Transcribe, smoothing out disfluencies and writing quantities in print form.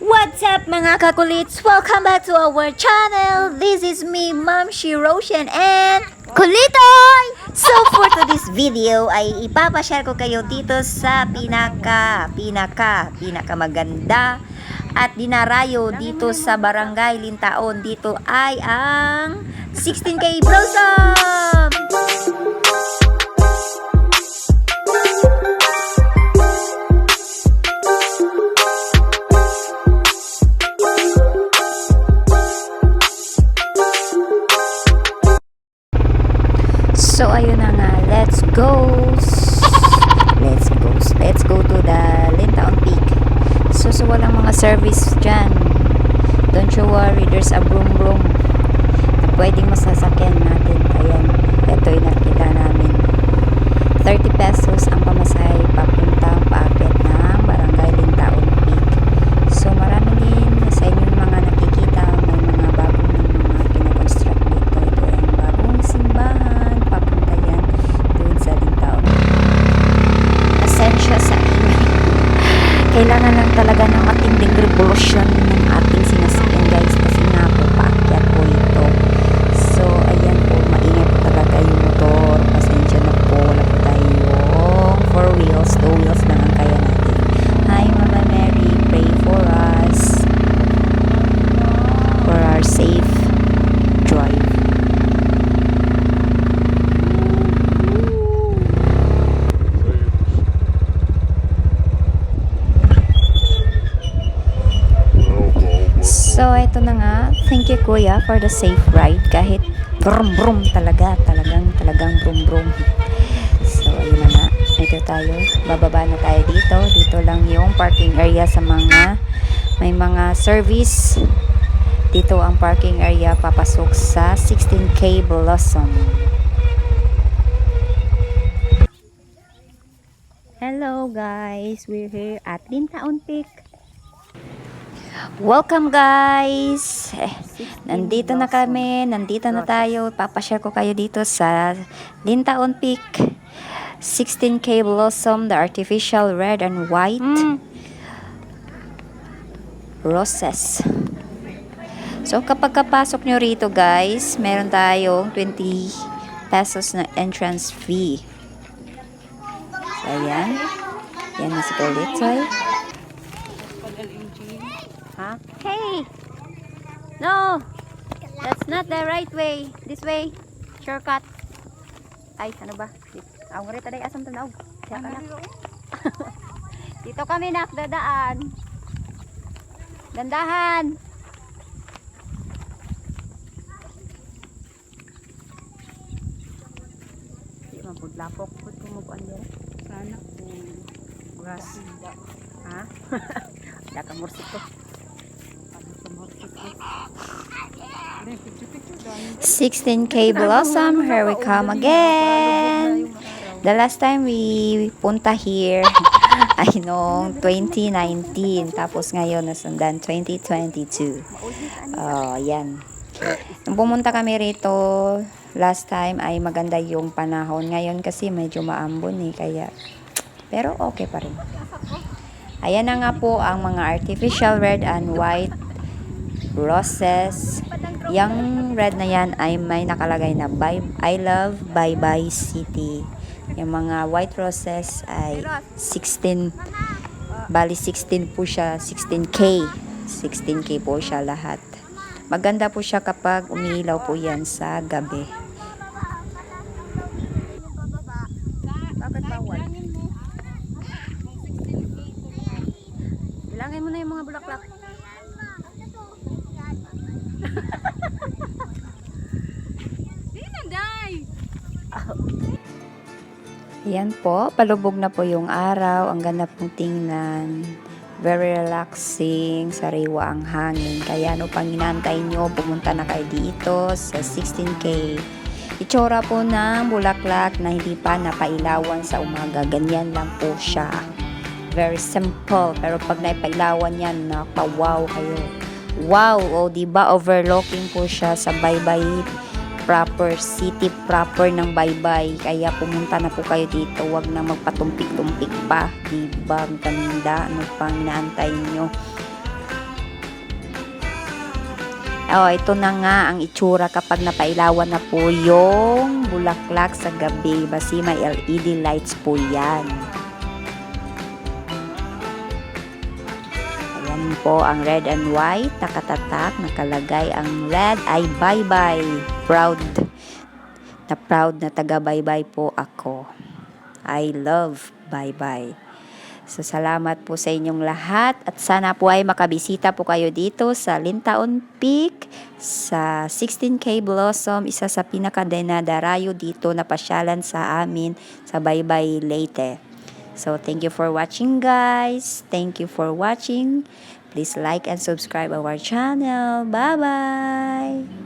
What's up mga kakulits? Welcome back to our channel. This is me, Ma'am Shiroshan and Kulitoy! So for today's video ay ipapashare ko kayo dito sa pinakamaganda at dinarayo dito sa Barangay Lintaon. Dito ay ang 16K Blossom! So ayun na nga, let's go to the Lintaon Peak. So walang mga service dyan, don't you worry, there's a broom na pwedeng masasakyan natin. Ayan, ito yung nakita namin, 30 pesos ang pamasahe papuntang paakyat ng Barangay Lintaon Peak. So marami din sa inyong mga nakikita, may mga bagong mga kinakonstruct dito. Ito yung bagong simbahan papunta yan doon sa Lintaon. Asensya sa ingay. Kailangan lang talaga ng matinding revolusyon ng ating sinasakyan, guys, kasi nga po paakyat po ito. So ayan po, maingay po talaga yung motor. Pasensya na po, wala po tayong 4 wheels, 2 wheels lang ang kaya natin. Hi Mama Mary, pray for us for our safe drive. So, ito na nga. Thank you, Kuya, for the safe ride. Kahit brum talagang brum. So, ayun na nga. Ito tayo. Bababa na tayo dito. Dito lang yung parking area sa mga may mga service. Dito ang parking area papasok sa 16K Blossom. Hello, guys. We're here at Lintaon Peak. Welcome guys! Nandito na kami, nandito na tayo. Papashare ko kayo dito sa Lintaon Peak 16K Blossom, the artificial red and white roses. So kapag kapasok nyo rito guys, meron tayong 20 pesos na entrance fee. So ayan, yan na si Kulitoy. Huh? Hey! No! That's not the right way. This way. Shortcut. Ay, ano ba? Ang rita day asam tanaw. Dito kami nakdadaan. Dandahan. Di man pud lapok pud kumukuan dere. Sana grass. Ha? Daka mursik ko. 16K Blossom, here we come again. The last time we punta here ay noong 2019, tapos ngayon nasundan 2022. Yan. Nung pumunta kami rito last time ay maganda yung panahon. Ngayon kasi medyo maambon kaya, pero okay pa rin. Ayan na nga po ang mga artificial red and white roses. Yung red na yan ay may nakalagay na I love Bye City. Yung mga white roses ay 16, bali 16 po siya, 16K po siya lahat. Maganda po siya kapag umiilaw po yan sa gabi. Bakit bawal? Bilangin mo na yung mga bulaklak. Yan po, palubog na po yung araw. Ang ganda pong tingnan. Very relaxing, sariwa ang hangin. Kaya ano pang inaantay nyo, pumunta na kayo dito sa 16K. Itsura po ng bulaklak na hindi pa napailawan sa umaga. Ganyan lang po siya. Very simple. Pero pag naipailawan yan, nakawaw kayo. Wow! O diba, overlooking po siya sa Baybay proper, city proper ng Baybay. Kaya pumunta na po kayo dito, wag na magpatumpik-tumpik pa, diba? Ang ganda, ano pang inaantay nyo. oh, ito na nga ang itsura kapag napailawan na po yung bulaklak sa gabi. Basi may LED lights po yan. Ayan po ang red and white, nakatatak, nakalagay ang red ay bye-bye. Proud na taga bye-bye po ako. I love bye-bye. So, salamat po sa inyong lahat at sana po ay makabisita po kayo dito sa Lintaon Peak sa 16K Blossom, isa sa pinakadinadarayo dito na pasyalan sa amin sa Baybay Leyte. So, thank you for watching guys. Thank you for watching. Please like and subscribe our channel. Bye-bye!